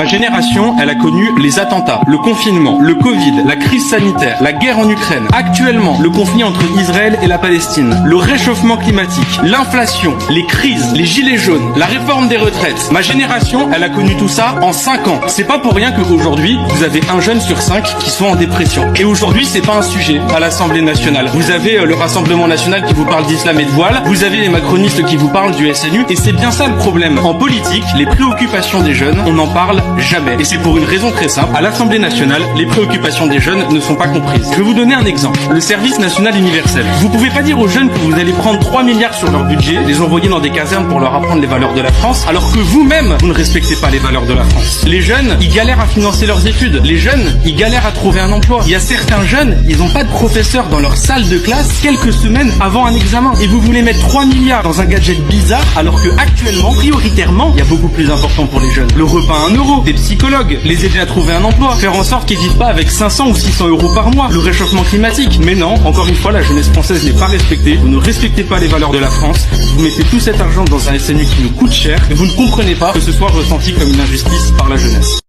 génération, elle a connu les attentats, le confinement, le Covid, la crise sanitaire, la guerre en Ukraine. Actuellement, le conflit entre Israël et la Palestine, le réchauffement climatique, l'inflation, les crises, les gilets jaunes, la réforme des retraites. Ma génération, elle a connu tout ça en 5 ans. C'est pas pour rien qu'aujourd'hui, vous avez un jeune sur 5 qui sont en dépression. Et aujourd'hui, c'est pas un sujet à l'Assemblée nationale. Vous avez le Rassemblement national qui vous parle d'islam et de voile, vous avez les macronistes qui vous parlent du SNU, et c'est bien ça le problème. En politique, les préoccupations des jeunes, on n'en parle jamais. Et c'est pour une raison très simple. À l'Assemblée nationale, les préoccupations des jeunes ne sont pas comprises. Je vais vous donner un exemple. Le service national universel. Vous pouvez pas dire aux jeunes que vous allez prendre 3 milliards sur leur budget, les envoyer dans des casernes pour leur apprendre les valeurs de la France, alors que vous-même, vous ne respectez pas les valeurs de la France. Les jeunes, ils galèrent à financer leurs études. Les jeunes, ils galèrent à trouver un emploi. Il y a certains jeunes, ils n'ont pas de professeur dans leur salle de classe quelques semaines avant un examen. Et vous voulez mettre 3 milliards dans un gadget bizarre, alors que actuellement, prioritairement, il y a beaucoup plus important pour les jeunes. Le repas à 1 euro, des psychologues, les aider à trouver un emploi, faire en sorte qu'ils vivent pas avec 500 ou 600 euros par mois, le réchauffement climatique. Mais non, encore une fois, la jeunesse française n'est pas respectée. Vous ne respectez pas les valeurs de la France. Vous mettez tout cet argent dans un SNU qui nous coûte cher et vous ne comprenez pas que ce soit ressenti comme une injustice par la jeunesse.